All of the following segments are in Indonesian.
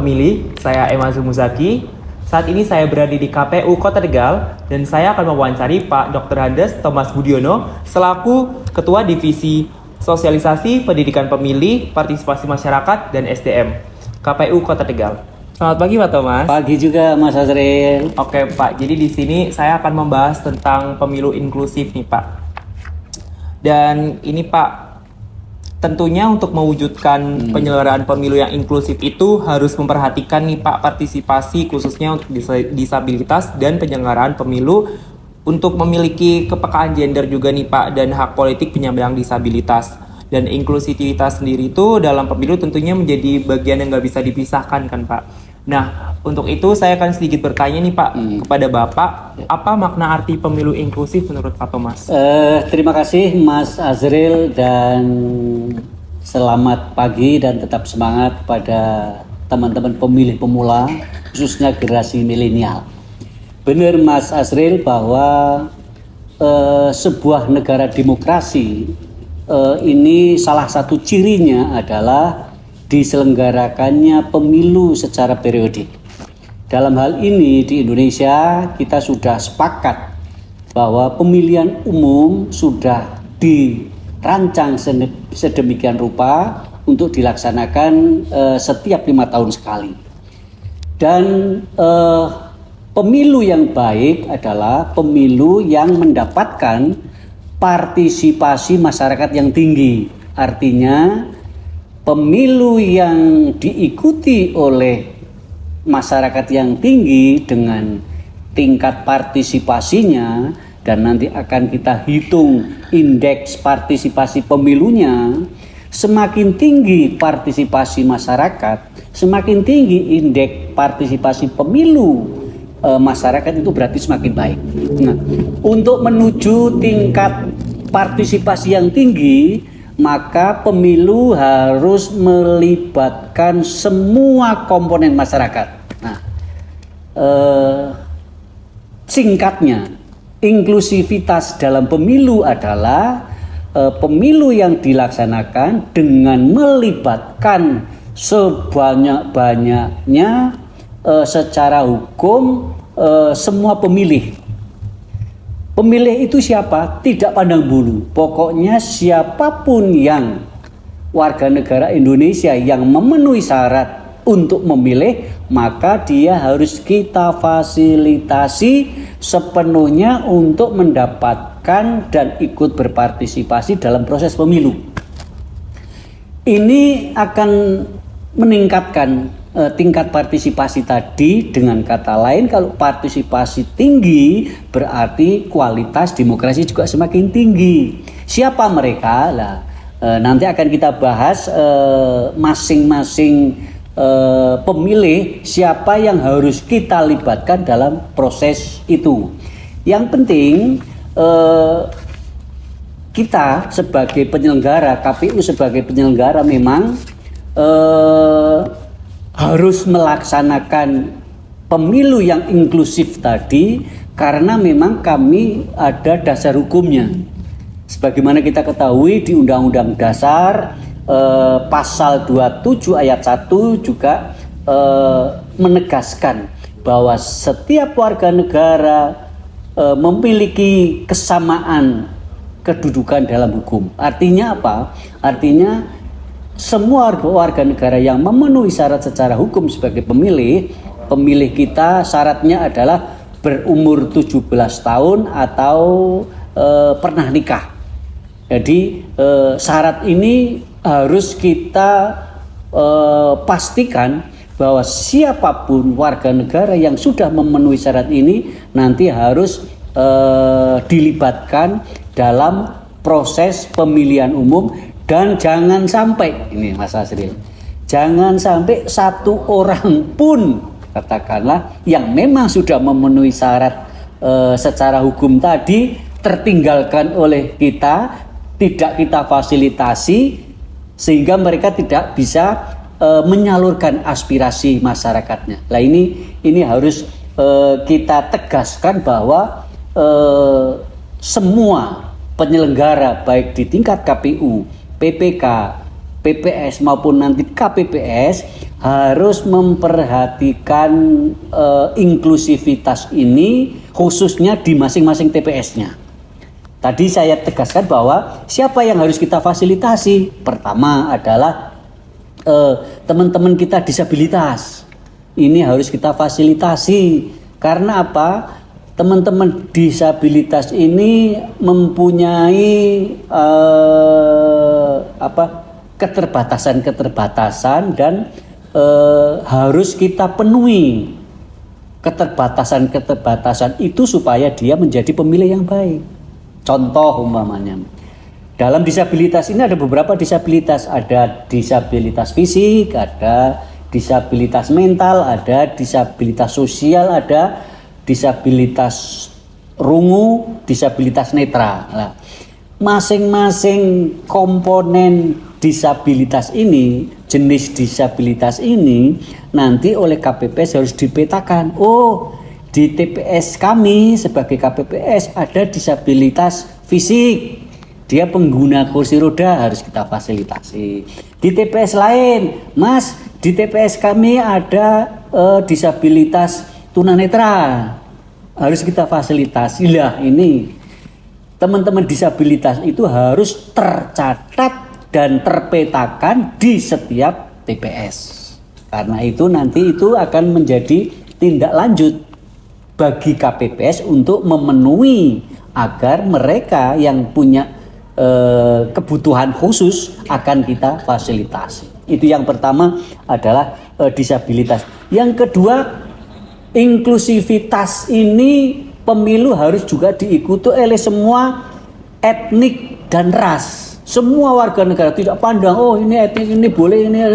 pemilih, saya Emma Zumuzaki. Saat ini saya berada di KPU Kota Tegal dan saya akan mewawancari Pak Dr. Handes Thomas Budiono selaku Ketua Divisi Sosialisasi Pendidikan Pemilih, Partisipasi Masyarakat, dan SDM KPU Kota Tegal. Selamat pagi Pak Thomas. Pagi juga Mas Azril. Oke Pak, jadi di sini saya akan membahas tentang pemilu inklusif nih Pak. Dan ini Pak, tentunya untuk mewujudkan penyelenggaraan pemilu yang inklusif itu harus memperhatikan nih Pak partisipasi khususnya untuk disabilitas dan penyelenggaraan pemilu untuk memiliki kepekaan gender juga nih Pak dan hak politik penyandang disabilitas. Dan inklusivitas sendiri itu dalam pemilu tentunya menjadi bagian yang nggak bisa dipisahkan kan Pak. Nah, untuk itu saya akan sedikit bertanya nih Pak kepada Bapak, apa makna arti pemilu inklusif menurut Pak Thomas? Terima kasih Mas Azril dan selamat pagi dan tetap semangat pada teman-teman pemilih pemula khususnya generasi milenial. Benar Mas Azril bahwa sebuah negara demokrasi ini salah satu cirinya adalah diselenggarakannya pemilu secara periodik. Dalam hal ini di Indonesia kita sudah sepakat bahwa pemilihan umum sudah dirancang sedemikian rupa untuk dilaksanakan setiap 5 tahun sekali. Dan pemilu yang baik adalah pemilu yang mendapatkan partisipasi masyarakat yang tinggi. Artinya pemilu yang diikuti oleh masyarakat yang tinggi dengan tingkat partisipasinya, dan nanti akan kita hitung indeks partisipasi pemilunya. Semakin tinggi partisipasi masyarakat, semakin tinggi indeks partisipasi pemilu masyarakat, itu berarti semakin baik. Nah, untuk menuju tingkat partisipasi yang tinggi, maka pemilu harus melibatkan semua komponen masyarakat. Nah, singkatnya, inklusivitas dalam pemilu adalah pemilu yang dilaksanakan dengan melibatkan sebanyak-banyaknya secara hukum semua pemilih. Pemilih itu siapa? Tidak pandang bulu. Pokoknya siapapun yang warga negara Indonesia yang memenuhi syarat untuk memilih, maka dia harus kita fasilitasi sepenuhnya untuk mendapatkan dan ikut berpartisipasi dalam proses pemilu. Ini akan meningkatkan tingkat partisipasi tadi. Dengan kata lain, kalau partisipasi tinggi berarti kualitas demokrasi juga semakin tinggi. Siapa mereka? Lah, nanti akan kita bahas masing-masing pemilih siapa yang harus kita libatkan dalam proses itu. Yang penting kita sebagai penyelenggara, KPU sebagai penyelenggara memang harus melaksanakan pemilu yang inklusif tadi, karena memang kami ada dasar hukumnya. Sebagaimana kita ketahui di Undang-Undang Dasar pasal 27 ayat 1 juga menegaskan bahwa setiap warga negara memiliki kesamaan kedudukan dalam hukum. Artinya apa? Artinya semua warga negara yang memenuhi syarat secara hukum sebagai pemilih kita syaratnya adalah berumur 17 tahun atau pernah nikah. Jadi syarat ini harus kita pastikan bahwa siapapun warga negara yang sudah memenuhi syarat ini nanti harus dilibatkan dalam proses pemilihan umum. Dan jangan sampai, ini Mas Azril, jangan sampai satu orang pun katakanlah yang memang sudah memenuhi syarat secara hukum tadi tertinggalkan oleh kita, tidak kita fasilitasi sehingga mereka tidak bisa menyalurkan aspirasi masyarakatnya. Nah, ini harus kita tegaskan bahwa semua penyelenggara baik di tingkat KPU, PPK, PPS maupun nanti KPPS harus memperhatikan inklusivitas ini khususnya di masing-masing TPS-nya. Tadi saya tegaskan bahwa siapa yang harus kita fasilitasi? Pertama adalah teman-teman kita disabilitas. Ini harus kita fasilitasi. Karena apa? Teman-teman disabilitas ini mempunyai keterbatasan-keterbatasan dan harus kita penuhi keterbatasan-keterbatasan itu supaya dia menjadi pemilih yang baik. Contoh umpamanya, dalam disabilitas ini ada beberapa disabilitas, ada disabilitas fisik, ada disabilitas mental, ada disabilitas sosial, ada disabilitas rungu, disabilitas netra. Nah, masing-masing komponen disabilitas ini, jenis disabilitas ini nanti oleh KPPS harus dipetakan. Oh, di TPS kami sebagai KPPS ada disabilitas fisik, dia pengguna kursi roda, harus kita fasilitasi. Di TPS lain, Mas, di TPS kami ada disabilitas tunanetra, harus kita fasilitasi. Lah ini teman-teman disabilitas itu harus tercatat dan terpetakan di setiap TPS. Karena itu nanti itu akan menjadi tindak lanjut bagi KPPS untuk memenuhi agar mereka yang punya kebutuhan khusus akan kita fasilitasi. Itu yang pertama adalah disabilitas. Yang kedua, inklusivitas ini pemilu harus juga diikuti oleh semua etnik dan ras. Semua warga negara, tidak pandang oh ini etnik ini boleh, ini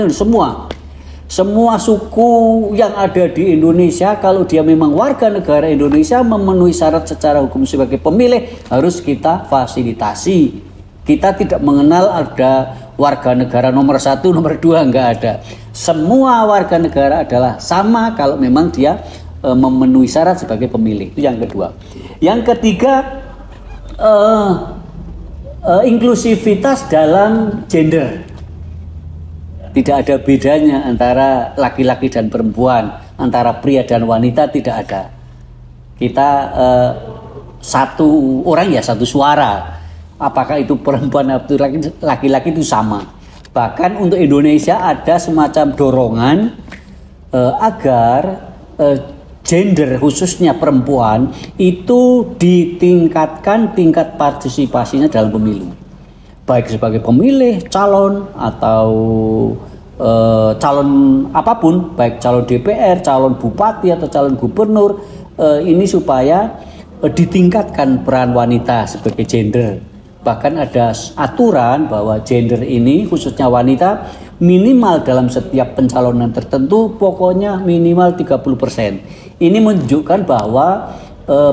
semua suku yang ada di Indonesia, kalau dia memang warga negara Indonesia memenuhi syarat secara hukum sebagai pemilih, harus kita fasilitasi. Kita tidak mengenal ada warga negara nomor 1, nomor 2, enggak ada. Semua warga negara adalah sama kalau memang dia memenuhi syarat sebagai pemilih. Itu yang kedua. Yang ketiga, inklusivitas dalam gender. Tidak ada bedanya antara laki-laki dan perempuan, antara pria dan wanita, tidak ada. Kita satu orang ya satu suara. Apakah itu perempuan atau laki-laki itu sama. Bahkan untuk Indonesia ada semacam dorongan agar gender khususnya perempuan itu ditingkatkan tingkat partisipasinya dalam pemilu. Baik sebagai pemilih, calon, atau calon apapun, baik calon DPR, calon bupati, atau calon gubernur, ini supaya ditingkatkan peran wanita sebagai gender. Bahkan ada aturan bahwa gender ini, khususnya wanita, minimal dalam setiap pencalonan tertentu, pokoknya minimal 30%. Ini menunjukkan bahwa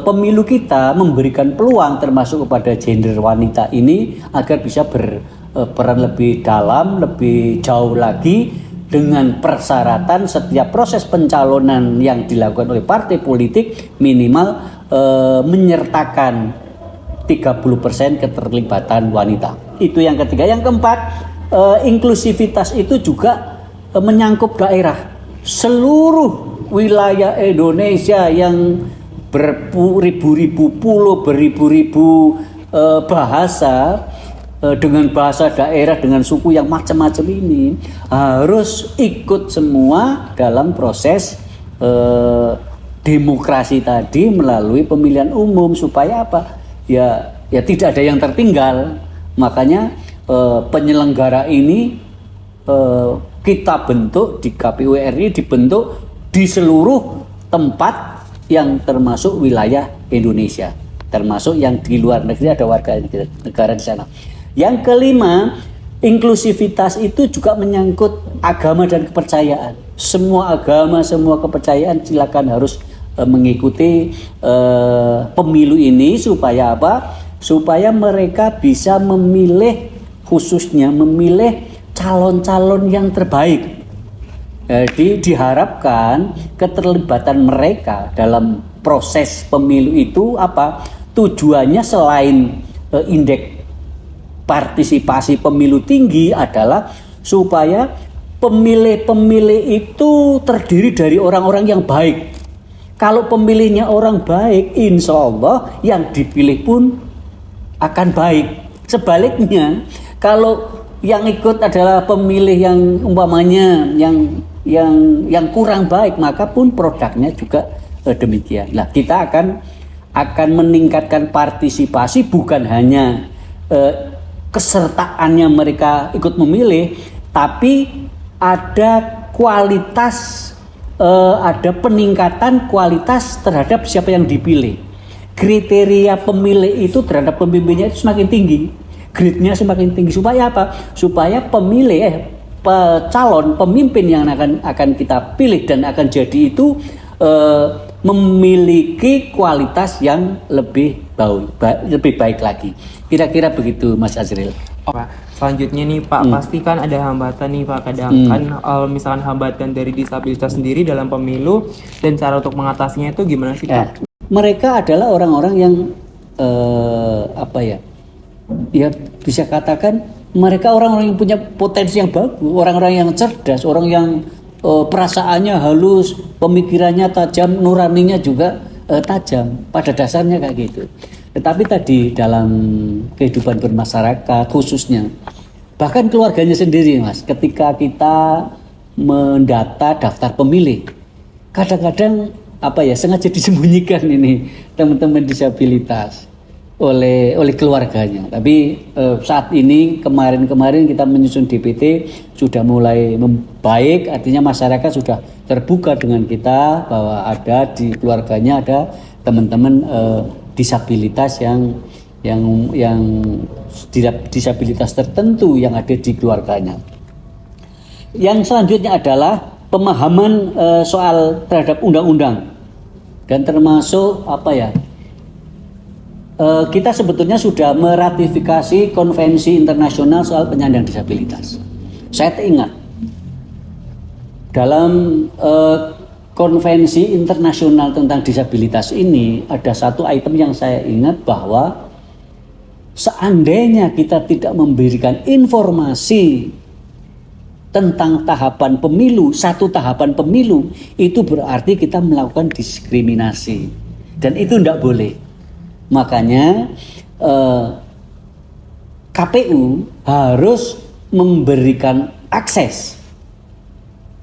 pemilu kita memberikan peluang termasuk kepada gender wanita ini agar bisa berperan lebih dalam, lebih jauh lagi dengan persyaratan setiap proses pencalonan yang dilakukan oleh partai politik minimal menyertakan 30% keterlibatan wanita. Itu yang ketiga. Yang keempat, inklusivitas itu juga menyangkut daerah. Seluruh wilayah Indonesia yang beribu-ribu pulau, beribu-ribu bahasa, dengan bahasa daerah, dengan suku yang macam-macam ini harus ikut semua dalam proses demokrasi tadi melalui pemilihan umum. Supaya apa? Ya tidak ada yang tertinggal. Makanya penyelenggara ini kita bentuk di KPU RI, dibentuk di seluruh tempat yang termasuk wilayah Indonesia, termasuk yang di luar negeri ada warga negara di sana. Yang kelima, inklusivitas itu juga menyangkut agama dan kepercayaan. Semua agama, semua kepercayaan silakan harus mengikuti pemilu ini. Supaya apa? Supaya mereka bisa memilih, khususnya memilih calon-calon yang terbaik. Jadi diharapkan keterlibatan mereka dalam proses pemilu itu apa? Tujuannya selain indeks partisipasi pemilu tinggi adalah supaya pemilih-pemilih itu terdiri dari orang-orang yang baik. Kalau pemilihnya orang baik, insya Allah yang dipilih pun akan baik. Sebaliknya, kalau yang ikut adalah pemilih yang umpamanya yang kurang baik, maka pun produknya juga demikian. Nah, kita akan meningkatkan partisipasi, bukan hanya kesertaannya mereka ikut memilih, tapi ada kualitas, ada peningkatan kualitas terhadap siapa yang dipilih. Kriteria pemilih itu terhadap pemimpinnya itu semakin tinggi, grade-nya semakin tinggi. Supaya apa? Supaya calon pemimpin yang akan kita pilih dan akan jadi itu memiliki kualitas yang lebih baik lagi. Kira-kira begitu, Mas Azril. Selanjutnya nih Pak, pasti kan ada hambatan nih Pak, kadang kan misalkan hambatan dari disabilitas sendiri dalam pemilu, dan cara untuk mengatasinya itu gimana sih Pak? Mereka adalah orang-orang yang ya bisa katakan mereka orang-orang yang punya potensi yang bagus, orang-orang yang cerdas, orang yang perasaannya halus, pemikirannya tajam, nuraninya juga tajam. Pada dasarnya kayak gitu. Tetapi tadi dalam kehidupan bermasyarakat khususnya, bahkan keluarganya sendiri, Mas, ketika kita mendata daftar pemilih, kadang-kadang sengaja disembunyikan ini teman-teman disabilitas oleh keluarganya. Tapi saat ini kemarin kita menyusun DPT sudah mulai membaik, artinya masyarakat sudah terbuka dengan kita bahwa ada di keluarganya ada teman-teman disabilitas yang disabilitas tertentu yang ada di keluarganya. Yang selanjutnya adalah pemahaman soal terhadap undang-undang, dan termasuk kita sebetulnya sudah meratifikasi konvensi internasional soal penyandang disabilitas. Saya ingat dalam konvensi internasional tentang disabilitas ini ada satu item yang saya ingat, bahwa seandainya kita tidak memberikan informasi tentang tahapan pemilu, satu tahapan pemilu, itu berarti kita melakukan diskriminasi, dan itu tidak boleh. Makanya KPU harus memberikan akses,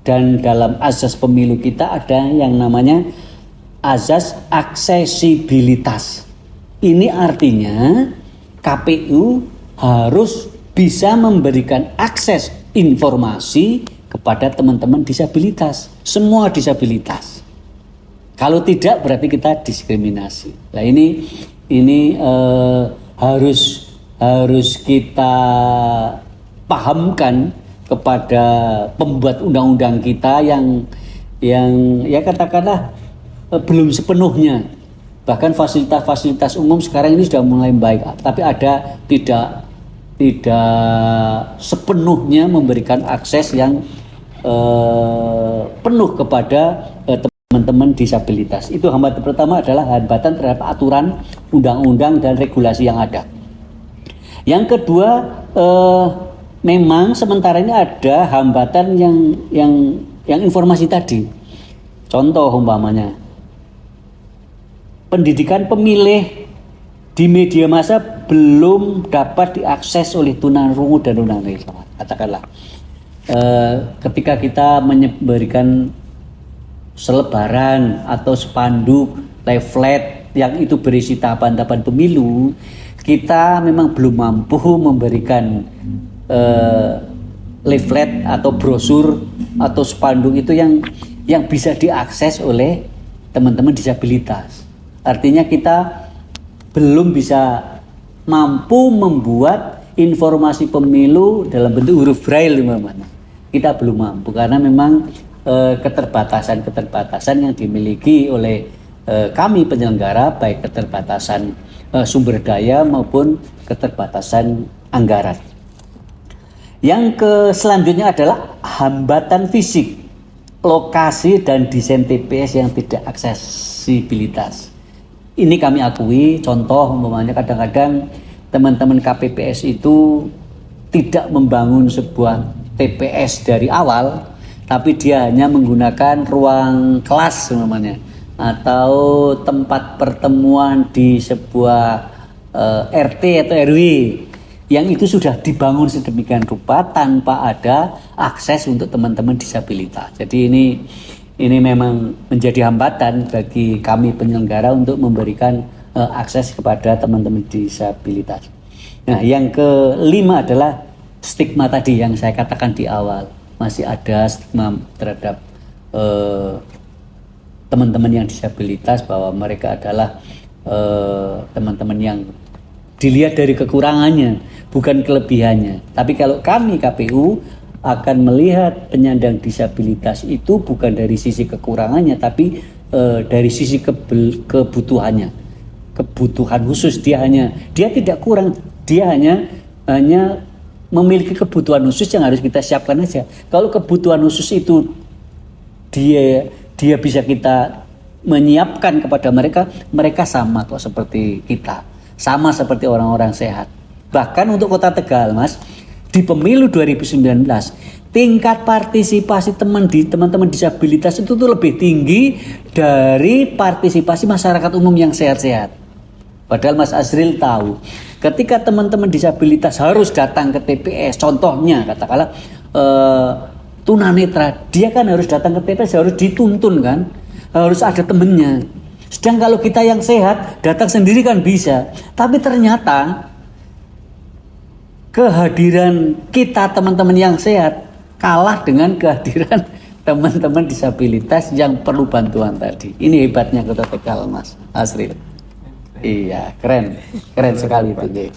dan dalam azas pemilu kita ada yang namanya azas aksesibilitas. Ini artinya KPU harus bisa memberikan akses informasi kepada teman-teman disabilitas, semua disabilitas. Kalau tidak berarti kita diskriminasi. Nah ini harus kita pahamkan kepada pembuat undang-undang kita yang ya katakanlah belum sepenuhnya. Bahkan fasilitas-fasilitas umum sekarang ini sudah mulai baik, tapi ada tidak sepenuhnya memberikan akses yang penuh kepada teman-teman disabilitas. Itu hambatan pertama adalah hambatan terhadap aturan undang-undang dan regulasi yang ada. Yang kedua, memang sementara ini ada hambatan yang informasi tadi. Contoh umpamanya, pendidikan pemilih di media massa belum dapat diakses oleh tunarungu dan tunanetra. Katakanlah, ketika kita memberikan selebaran atau spanduk, leaflet yang itu berisi tahapan-tahapan pemilu, kita memang belum mampu memberikan leaflet atau brosur atau spanduk itu yang bisa diakses oleh teman-teman disabilitas. Artinya kita belum bisa mampu membuat informasi pemilu dalam bentuk huruf braille, kita belum mampu karena memang keterbatasan yang dimiliki oleh kami penyelenggara, baik keterbatasan sumber daya maupun keterbatasan anggaran. Yang selanjutnya adalah hambatan fisik, lokasi dan desain TPS yang tidak aksesibilitas. Ini kami akui, contoh umpamanya kadang-kadang teman-teman KPPS itu tidak membangun sebuah TPS dari awal, tapi dia hanya menggunakan ruang kelas namanya, atau tempat pertemuan di sebuah RT atau RW yang itu sudah dibangun sedemikian rupa tanpa ada akses untuk teman-teman disabilitas. Jadi ini memang menjadi hambatan bagi kami penyelenggara untuk memberikan akses kepada teman-teman disabilitas. Nah, yang kelima adalah stigma tadi yang saya katakan di awal. Masih ada stigma terhadap teman-teman yang disabilitas bahwa mereka adalah teman-teman yang dilihat dari kekurangannya, bukan kelebihannya. Tapi kalau kami KPU akan melihat penyandang disabilitas itu bukan dari sisi kekurangannya, tapi dari sisi kebutuhannya, kebutuhan khusus. Dia tidak kurang, dia hanya memiliki kebutuhan khusus yang harus kita siapkan aja. Kalau kebutuhan khusus itu dia bisa kita menyiapkan kepada mereka, mereka sama kok seperti kita, sama seperti orang-orang sehat. Bahkan untuk Kota Tegal, Mas, di pemilu 2019 tingkat partisipasi teman-teman disabilitas itu tuh lebih tinggi dari partisipasi masyarakat umum yang sehat-sehat. Padahal Mas Azril tahu, ketika teman-teman disabilitas harus datang ke TPS, contohnya katakanlah tunanetra, dia kan harus datang ke TPS, harus dituntun kan, harus ada temennya. Sedang kalau kita yang sehat datang sendiri kan bisa, tapi ternyata kehadiran kita teman-teman yang sehat kalah dengan kehadiran teman-teman disabilitas yang perlu bantuan tadi. Ini hebatnya Kota Tegal, Mas Azril. Iya, keren sekali itu.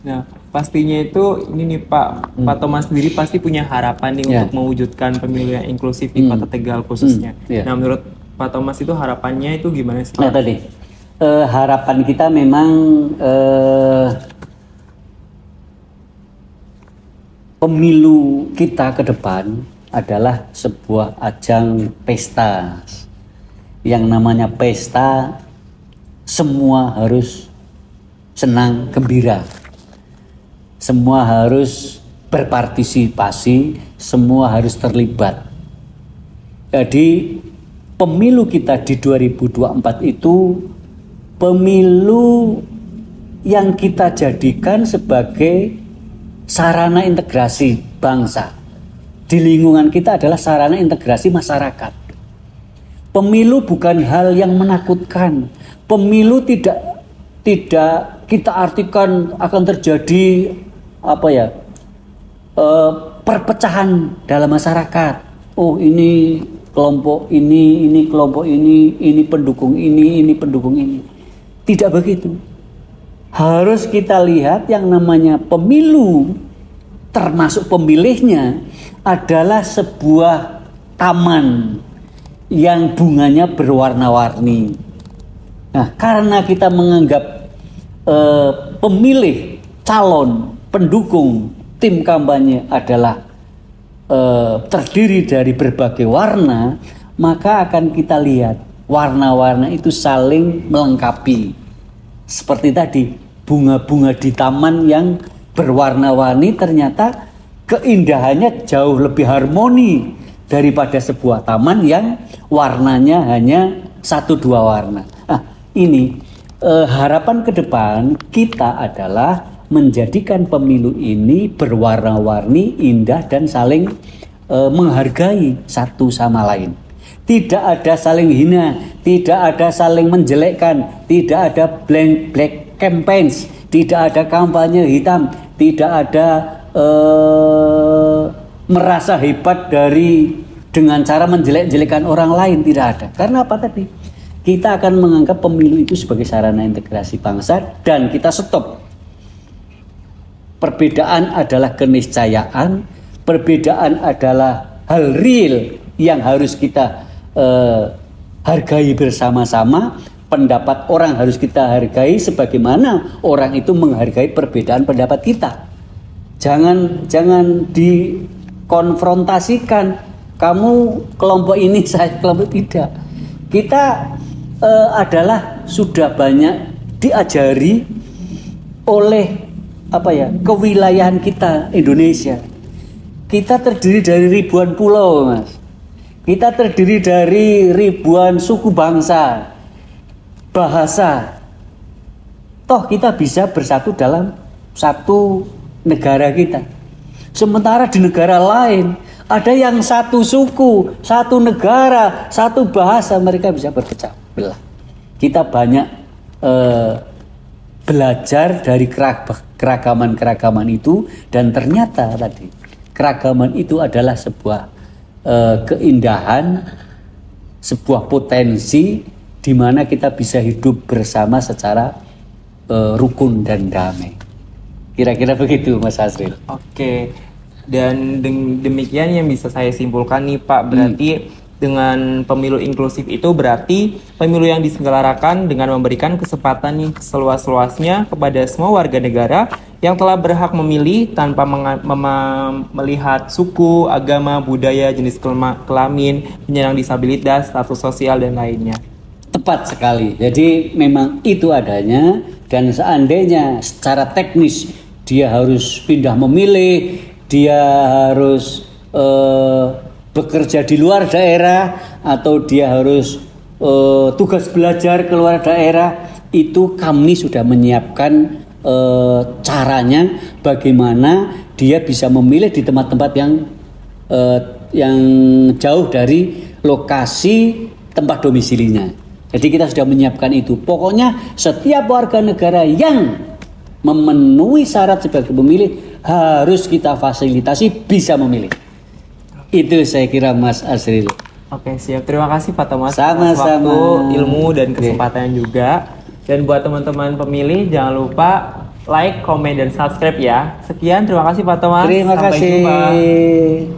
Nah, pastinya itu ini nih Pak Thomas sendiri pasti punya harapan nih untuk mewujudkan pemilu yang inklusif di Kota Tegal khususnya. Nah, menurut Pak Thomas itu harapannya itu gimana sih? Nah tadi harapan kita memang pemilu kita ke depan adalah sebuah ajang pesta. Yang namanya pesta, semua harus senang, gembira. Semua harus berpartisipasi, semua harus terlibat. Jadi pemilu kita di 2024 itu pemilu yang kita jadikan sebagai sarana integrasi bangsa. Di lingkungan kita adalah sarana integrasi masyarakat. Pemilu bukan hal yang menakutkan. Pemilu tidak kita artikan akan terjadi perpecahan dalam masyarakat. Oh, ini kelompok ini kelompok ini pendukung ini pendukung ini. Tidak begitu. Harus kita lihat yang namanya pemilu, termasuk pemilihnya, adalah sebuah taman yang bunganya berwarna-warni. Nah, karena kita menganggap pemilih, calon, pendukung, tim kampanye adalah terdiri dari berbagai warna, maka akan kita lihat warna-warna itu saling melengkapi. Seperti tadi, bunga-bunga di taman yang berwarna-warni ternyata keindahannya jauh lebih harmoni daripada sebuah taman yang warnanya hanya 1-2 warna. Nah, ini harapan ke depan kita adalah menjadikan pemilu ini berwarna-warni, indah, dan saling menghargai satu sama lain. Tidak ada saling hina, tidak ada saling menjelekkan, tidak ada black campaigns, tidak ada kampanye hitam, tidak ada merasa hebat dengan cara menjelek-jelekan orang lain, tidak ada. Karena apa tadi? Kita akan menganggap pemilu itu sebagai sarana integrasi bangsa dan kita stop. Perbedaan adalah keniscayaan, perbedaan adalah hal real yang harus kita hargai bersama-sama. Pendapat orang harus kita hargai sebagaimana orang itu menghargai perbedaan pendapat kita. Jangan dikonfrontasikan. Kamu kelompok ini, saya kelompok tidak. Kita adalah sudah banyak diajari oleh kewilayahan kita Indonesia. kita terdiri dari ribuan pulau, Mas. Kita terdiri dari ribuan suku bangsa, bahasa. Toh kita bisa bersatu dalam satu negara kita. Sementara di negara lain ada yang satu suku, satu negara, satu bahasa, mereka bisa berpecah belah. Kita banyak belajar dari keragaman-keragaman itu, dan ternyata tadi keragaman itu adalah sebuah keindahan, sebuah potensi di mana kita bisa hidup bersama secara rukun dan damai. Kira-kira begitu, Mas Asril. Oke, dan demikian yang bisa saya simpulkan nih Pak, berarti dengan pemilu inklusif itu berarti pemilu yang diselenggarakan dengan memberikan kesempatan nih seluas-luasnya kepada semua warga negara yang telah berhak memilih tanpa melihat suku, agama, budaya, jenis kelamin, penyandang disabilitas, status sosial, dan lainnya. Tepat sekali. Jadi memang itu adanya, dan seandainya secara teknis dia harus pindah memilih, dia harus bekerja di luar daerah, atau dia harus tugas belajar ke luar daerah, itu kami sudah menyiapkan caranya bagaimana dia bisa memilih di tempat-tempat yang jauh dari lokasi tempat domisilinya. Jadi kita sudah menyiapkan itu. Pokoknya setiap warga negara yang memenuhi syarat sebagai pemilih harus kita fasilitasi bisa memilih. Itu saya kira, Mas Asril. Oke, siap. Terima kasih Pak Thomas Sama-sama. atas waktu, ilmu, dan kesempatan juga. Dan buat teman-teman pemilih, jangan lupa like, komen, dan subscribe ya. Sekian, terima kasih Pak Thomas. Terima Sampai kasih. jumpa.